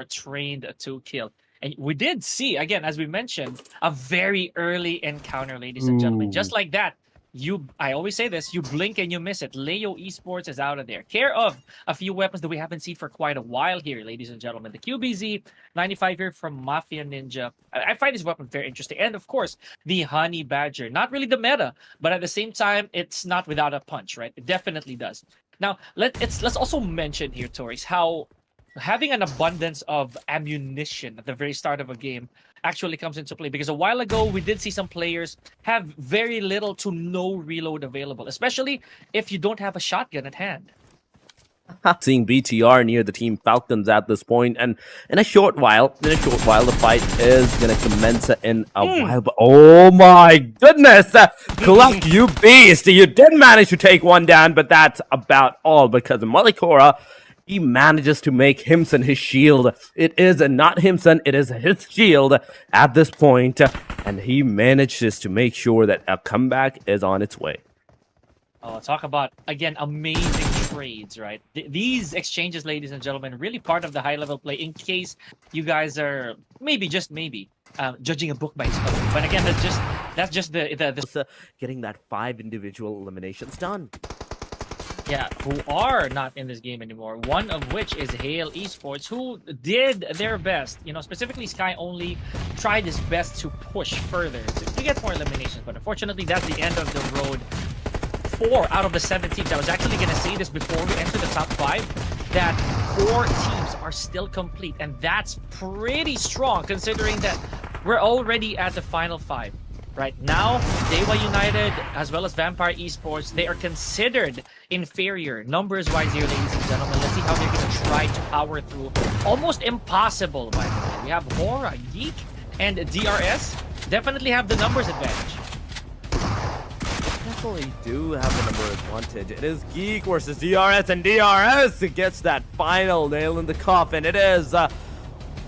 are trained to kill. And we did see, again, as we mentioned, a very early encounter, ladies and gentlemen. Just like that, I always say this, you blink and you miss it. Leo Esports is out of there. Care of a few weapons that we haven't seen for quite a while here, ladies and gentlemen. The QBZ 95 here from Mafia Ninja. I find this weapon very interesting. And of course, the Honey Badger. Not really the meta, but at the same time, it's not without a punch, right? It definitely does. Now, let's also mention here, Tories, how having an abundance of ammunition at the very start of a game actually comes into play, because a while ago we did see some players have very little to no reload available, especially if you don't have a shotgun at hand. Seeing BTR near the Team Falcons at this point, and in a short while, the fight is gonna commence in a while. But oh my goodness, Kulak, you beast! You did manage to take one down, but that's about all, because Malikora, he manages to make Himson his shield. It is not Himson, it is his shield at this point, and he manages to make sure that a comeback is on its way. Oh, talk about, again, amazing trades, right? These exchanges, ladies and gentlemen, really part of the high-level play, in case you guys are maybe, just maybe, judging a book by its cover. But again, that's just the getting that 5 individual eliminations done. Yeah, who are not in this game anymore. One of which is Hale Esports, who did their best. You know, specifically Sky only tried his best to push further to get more eliminations. But unfortunately, that's the end of the road. 4 out of the 7 teams. I was actually going to say this before we enter the top 5, that 4 teams are still complete. And that's pretty strong, considering that we're already at the final 5. Right now, Dewa United, as well as Vampire Esports, they are considered inferior numbers-wise here, ladies and gentlemen. Let's see how they're going to try to power through. Almost impossible, by the way. We have Hora, Geek, and DRS. Definitely have the numbers advantage. Definitely do have the number advantage. It is Geek versus DRS, and DRS gets that final nail in the coffin. It is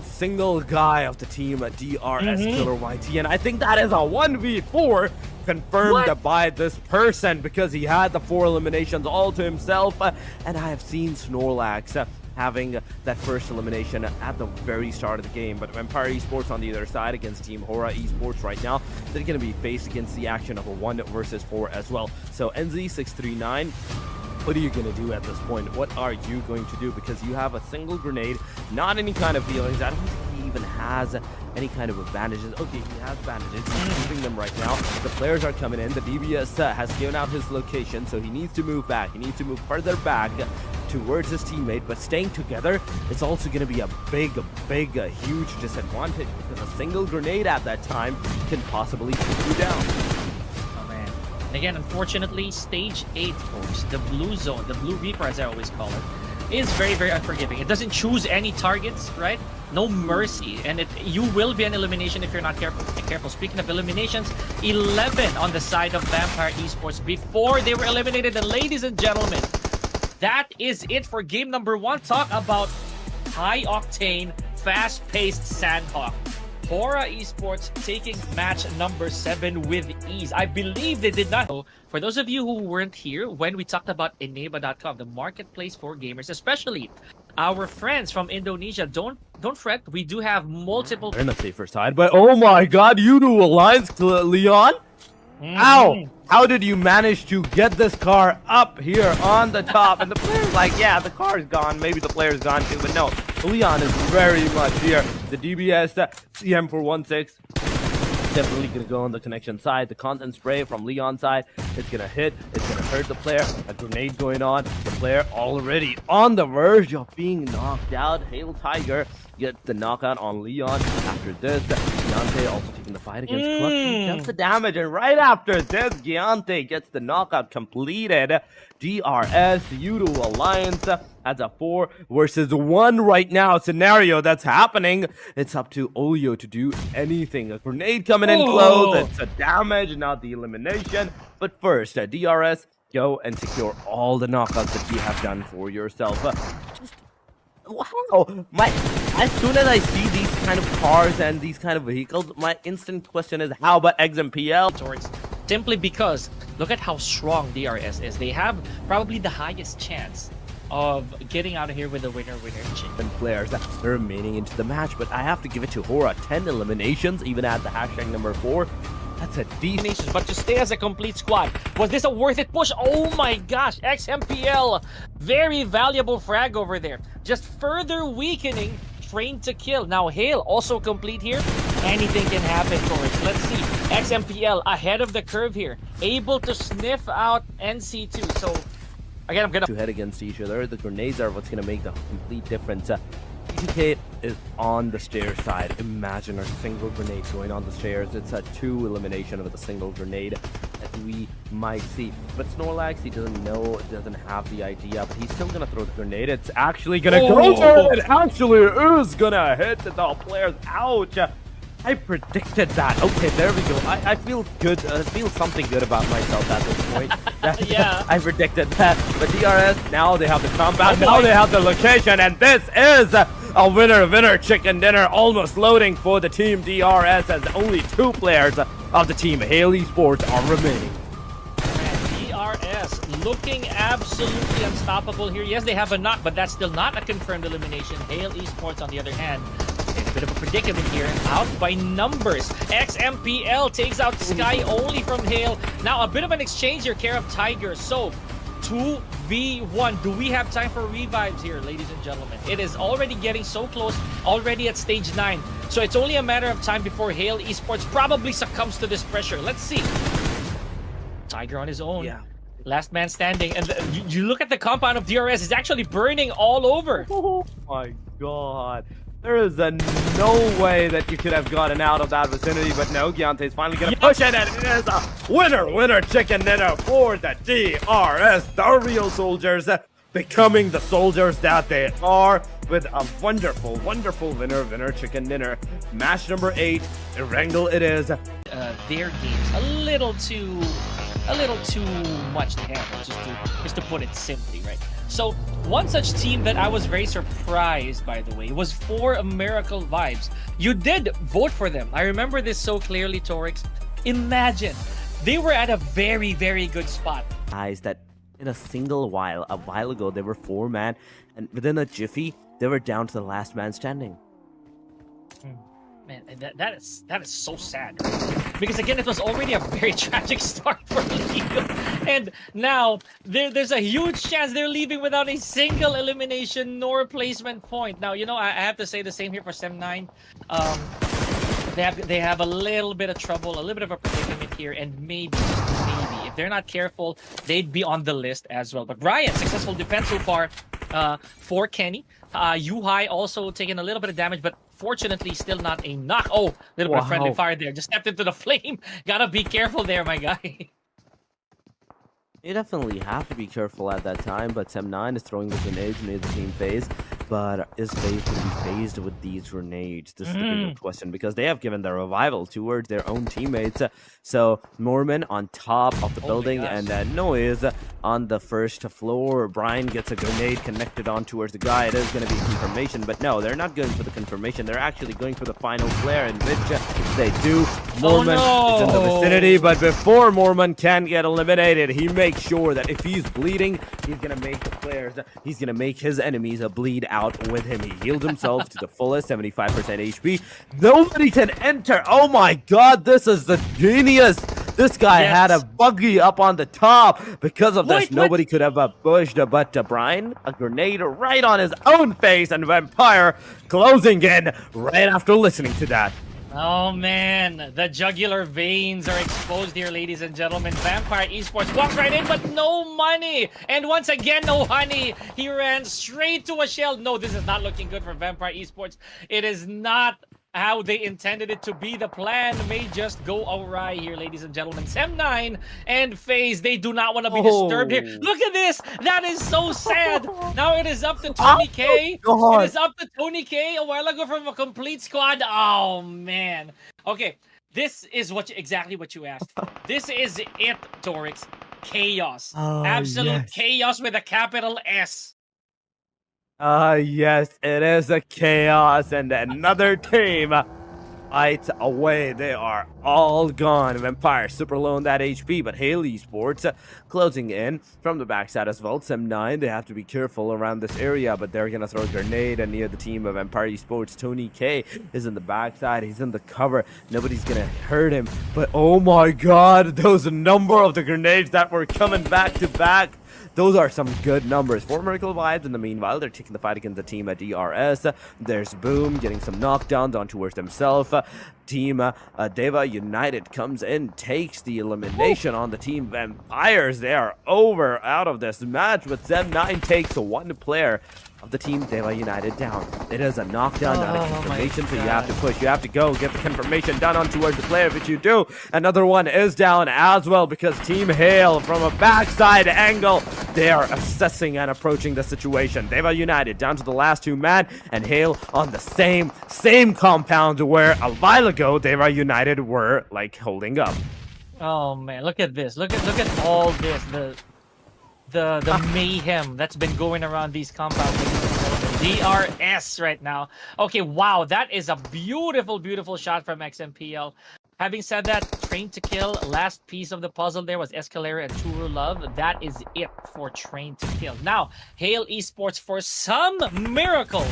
single guy of the team, a DRS Killer YT, and I think that is a 1v4 confirmed by this person, because he had the 4 eliminations all to himself, and I have seen Snorlax having that first elimination at the very start of the game. But Vampire Esports on the other side against Team Hora Esports right now, they're going to be faced against the action of a 1 versus 4 as well. So NZ639, what are you going to do at this point? What are you going to do? Because you have a single grenade, not any kind of feelings. I don't think he even has any kind of advantages. Okay, he has bandages. He's using them right now. The players are coming in. The DBS has given out his location, so he needs to move back. He needs to move further back towards his teammate, but staying together is also going to be a big, huge disadvantage, because a single grenade at that time can possibly take you down. And again, unfortunately, stage 8, folks, the blue zone, the blue Reaper as I always call it, is very, very unforgiving. It doesn't choose any targets, right? No mercy, and you will be an elimination if you're not careful. Speaking of eliminations, 11 on the side of Vampire Esports before they were eliminated. And ladies and gentlemen, that is it for game number 1. Talk about high-octane, fast-paced Sandhawk. Hora Esports taking match number 7 with ease. I believe they did not. For those of you who weren't here when we talked about Eneba.com, the marketplace for gamers, especially our friends from Indonesia, don't fret. We do have multiple. They're in the safer side, but oh my God, you do alliance, Leon. Ow! How did you manage to get this car up here on the top? And the player's like, yeah, the car's gone. Maybe the player's gone too, but no. Leon is very much here. The DBS CM416 definitely going to go on the connection side. The content spray from Leon's side, it's going to hit. It's going to hurt the player. A grenade going on. The player already on the verge of being knocked out. Hail Tiger gets the knockout on Leon. After this, Giante also taking the fight against Clutch. He gets the damage, and right after this, Giante gets the knockout completed. DRS, Udo Alliance has a 4 versus 1 right now scenario that's happening. It's up to Olio to do anything. A grenade coming in close. It's a damage, not the elimination. But first, DRS, go and secure all the knockouts that you have done for yourself. Wow, as soon as I see these kind of cars and these kind of vehicles, my instant question is, how about XMPL? Simply because, look at how strong DRS is. They have probably the highest chance of getting out of here with a winner-winner chicken. Players remaining into the match, but I have to give it to Hora. 10 eliminations, even at the hashtag number 4. That's a decent. But to stay as a complete squad, was this a worth it push? Oh my gosh, XMPL, very valuable frag over there. Just further weakening Train to Kill. Now Hale also complete here. Anything can happen for it. Let's see. XMPL ahead of the curve here, able to sniff out NC2. So again, I'm gonna to head against each other. The grenades are what's gonna make the complete difference. PTK is on the stair side. Imagine a single grenade going on the stairs. It's a 2 elimination with a single grenade that we might see. But Snorlax, he doesn't know, doesn't have the idea, but he's still gonna throw the grenade. It's actually gonna go. It actually is gonna hit the players. Ouch! I predicted that. Okay, there we go. I feel good. I feel something good about myself at this point. Yeah. I predicted that. But DRS, now they have the combat. Now they have the location. And this is a winner chicken dinner. Almost loading for the team DRS as only 2 players of the team Hale Esports are remaining. DRS looking absolutely unstoppable here. Yes, they have a knock, but that's still not a confirmed elimination. Hale Esports, on the other hand, in a bit of a predicament here, out by numbers. XMPL takes out Sky only from Hale. Now a bit of an exchange here, care of Tiger. So 2v1. Do we have time for revives here, ladies and gentlemen? It is already getting so close, already at stage 9. So it's only a matter of time before Hale Esports probably succumbs to this pressure. Let's see. Tiger on his own. Yeah. Last man standing. And you look at the compound of DRS, it's actually burning all over. Oh my god. There is no way that you could have gotten out of that vicinity, but no, Giante's finally gonna push it, and it is a winner chicken dinner for the DRS, the real soldiers, becoming the soldiers that they are, with a wonderful winner chicken dinner. Match number 8, Erangel it is. Their game's a little too much to handle, just to put it simply, right? So one such team that I was very surprised, by the way, was For Miracle Vibes. You did vote for them. I remember this so clearly, Torix. Imagine, they were at a very good spot. Guys, that in a while ago, they were 4-man, and within a jiffy, they were down to the last man standing. Man, that is so sad, right? Because again, it was already a very tragic start for Leo, and now there's a huge chance they're leaving without a single elimination nor placement point. Now, you know, I have to say the same here for Sem9. They have a little bit of trouble, a little bit of a predicament here, and maybe if they're not careful, they'd be on the list as well. But Ryan, successful defense so far for Kenny. Yuhai also taking a little bit of damage, but fortunately still not a knock. Oh, little bit of friendly fire there. Just stepped into the flame. Gotta be careful there, my guy. You definitely have to be careful at that time, but Sem9 is throwing the grenades near the team phase. But is FaZe going to be phased with these grenades? This is the bigger question, because they have given their revival towards their own teammates. So Mormon on top of the building, and Noise on the first floor. Brian gets a grenade connected on towards the guy. It is going to be confirmation, but no, they're not going for the confirmation. They're actually going for the final flare, in which they do. Mormon is in the vicinity, but before Mormon can get eliminated, he makes sure that if he's bleeding, he's going to make the players, he's going to make his enemies bleed out with him. He healed himself to the fullest, 75% HP. Nobody can enter. Oh my god, this is the genius. This guy had a buggy up on the top. Because of this, nobody could have pushed, but Brian, a grenade right on his own face, and Vampire closing in right after listening to that. Oh man, the jugular veins are exposed here, ladies and gentlemen. Vampire Esports walks right in, but no money. And once again, no honey. He ran straight to a shell. No, this is not looking good for Vampire Esports. It is not how they intended it to be. The plan may just go awry here, ladies and gentlemen. Sem9 and FaZe, they do not want to be disturbed here. Look at this. That is so sad. Now it is up to Tony K. It is up to Tony K a while ago from a complete squad. Oh, man. Okay, this is exactly what you asked for. This is it, Torix. Chaos. Absolute chaos with a capital S. Yes, it is a chaos, and another team right away. They are all gone. Vampire super low on that HP, but Hail Esports closing in from the backside as well. Sem9, they have to be careful around this area, but they're gonna throw a grenade near the team of Vampire Esports. Tony K is in the backside. He's in the cover. Nobody's gonna hurt him, but oh my god, those number of the grenades that were coming back to back. Those are some good numbers for Miracle Vibes. In the meanwhile, they're taking the fight against the team at DRS. There's Boom getting some knockdowns on towards themselves. Team Deva United comes in, takes the elimination on the team Vampires. They are out of this match, with Sem9 takes one player of the team Deva United down. It is a knockdown, not a confirmation, so you have to push. You have to go get the confirmation done on towards the player. If you do, another one is down as well, because Team Hail from a backside angle, they are assessing and approaching the situation. Deva United down to the last two man, and Hail on the same compound where a while ago Deva United were like holding up. Oh man, look at this. Look at all this. The mayhem that's been going around these compounds. DRS right now. Okay, wow, that is a beautiful shot from XMPL. Having said that, Train to Kill, last piece of the puzzle there was Escalera and True Love. That is it for Train to Kill. Now, Hail Esports, for some miracle,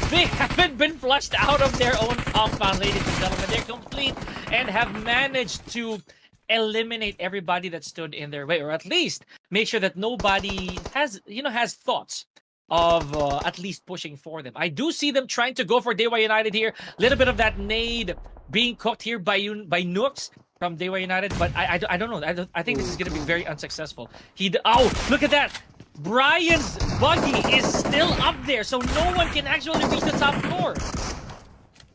they haven't been flushed out of their own compound, ladies and gentlemen. They're complete and have managed to eliminate everybody that stood in their way, or at least make sure that nobody has thoughts of at least pushing for them. I do see them trying to go for Dewa United here. A little bit of that nade being cooked here by Nooks from Dewa United, but I don't know. I think this is going to be very unsuccessful. Oh, look at that! Brian's buggy is still up there, so no one can actually reach the top floor.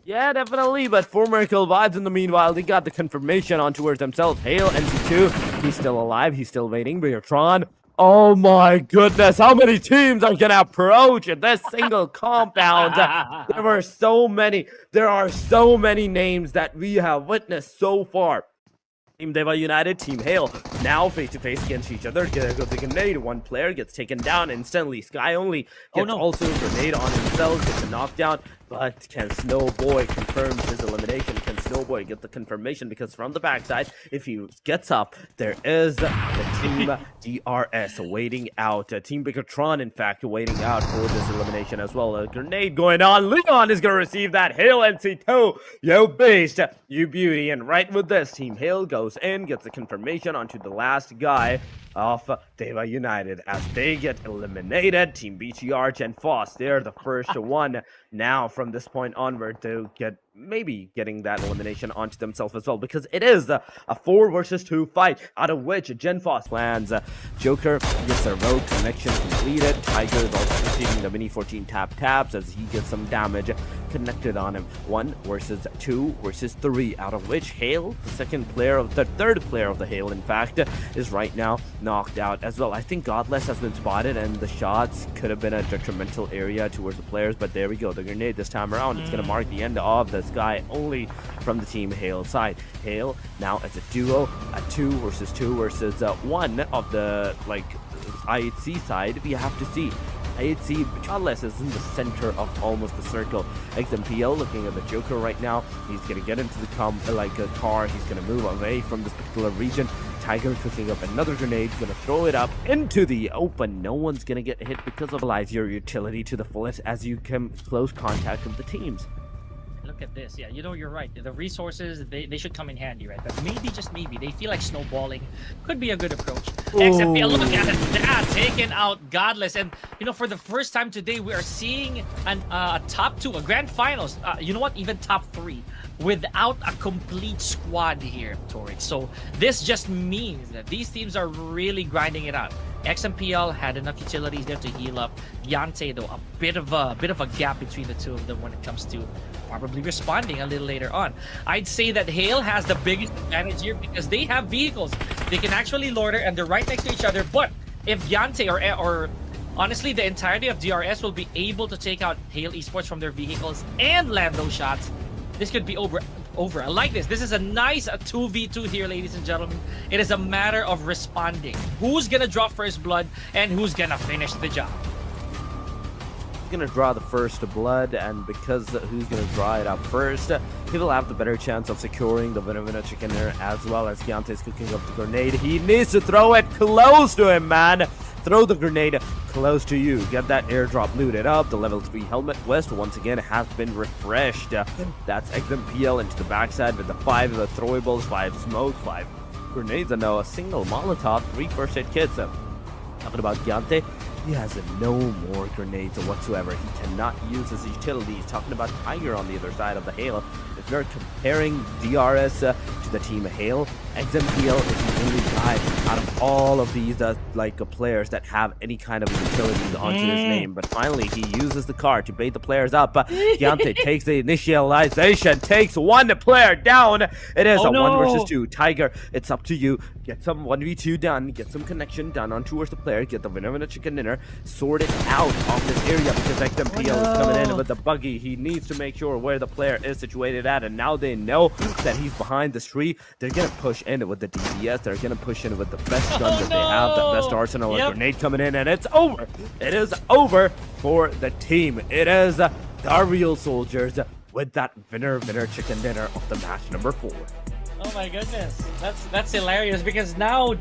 Yeah, definitely, but for Miracle Vibes in the meanwhile, they got the confirmation on towards themselves. Hail, NC2, he's still alive, he's still waiting. Beatron, oh my goodness, how many teams are gonna approach this single compound? There are so many names that we have witnessed so far. Team Deva United, Team Hail, now face-to-face against each other. Get a grenade. One player gets taken down instantly. Sky only gets also a grenade on himself, gets a knockdown. But can Snowboy confirm his elimination? Can Snowboy get the confirmation? Because from the backside, if he gets up, there is the Team DRS waiting out. Team Bigotron, in fact, waiting out for this elimination as well. A grenade going on. Leon is going to receive that. Hail NC2. Yo, beast. You beauty. And right with this, Team Hail goes in, gets the confirmation onto the last guy of Deva United as they get eliminated. Team BTR, Gen Foss, they're the first one now from this point onward to get maybe getting that elimination onto themselves as well, because it is a 4 versus 2 fight, out of which Gen Foss lands Joker gets a rogue connection completed. Tiger is also receiving the mini 14 taps as he gets some damage connected on him. 1 versus 2 versus 3, out of which Hail, the third player of the Hail, in fact, is right now knocked out as well. I think Godless has been spotted, and the shots could have been a detrimental area towards the players, but there we go. The grenade this time around, it's going to mark the end of this guy only from the Team Hail side. Hail now as a duo, a 2 versus 1 of the IHC side. We have to see. IHC, Godless is in the center of almost the circle. XMPL looking at the Joker right now. He's gonna get into the car. He's gonna move away from this particular region. Tiger cooking up another grenade, gonna throw it up into the open. No one's gonna get hit because of your utility to the fullest as you come close contact with the teams. Look at this. Yeah, you're right. The resources, they should come in handy, right? But maybe, just maybe, they feel like snowballing could be a good approach. XFPL, look at that, taking out Godless. And, for the first time today, we are seeing a top 2, a grand finals, even top 3, without a complete squad here, Tori. So this just means that these teams are really grinding it out. XMPL had enough utilities there to heal up. Yante, though, a bit of a gap between the two of them when it comes to probably responding a little later on. I'd say that Hail has the biggest advantage here because they have vehicles. They can actually loiter, and they're right next to each other. But if Yante or honestly the entirety of DRS will be able to take out Hail Esports from their vehicles and land those shots, this could be over. I like this. This is a nice 2v2 here, ladies and gentlemen. It is a matter of responding. Who's gonna draw first blood and who's gonna finish the job? He's gonna draw the first blood, and because who's gonna draw it up first, he will have the better chance of securing the winner chicken dinner, as well as Giante's cooking up the grenade. He needs to throw it close to him, man. Throw the grenade close to you. Get that airdrop looted up. The level 3 helmet vest once again has been refreshed. That's XMPL into the backside with the 5 throwables, 5 smokes, 5 grenades, and now a single Molotov, 3 first aid kits. Talking about Giante, he has no more grenades whatsoever. He cannot use his utilities. Talking about Tiger on the other side of the Hail. If you're comparing DRS to the team Hail, XMPL is the only guy out of all of these players that have any kind of utilities onto his name. But finally, he uses the car to bait the players up. Giante takes the initialization, takes one player down. It is a 1 versus 2. Tiger, it's up to you. Get some 1v2 done, get some connection done on towards the player, get the winner chicken dinner, sort it out of this area because XMPL is coming in with the buggy. He needs to make sure where the player is situated at, and now they know that he's behind this tree. They're gonna push in with the DPS. They're gonna push in with the best gun that they have, the best arsenal. A grenade coming in, and it's over. It is over for the team. It is the real soldiers with that winner chicken dinner of the match number 4. Oh my goodness, that's hilarious because now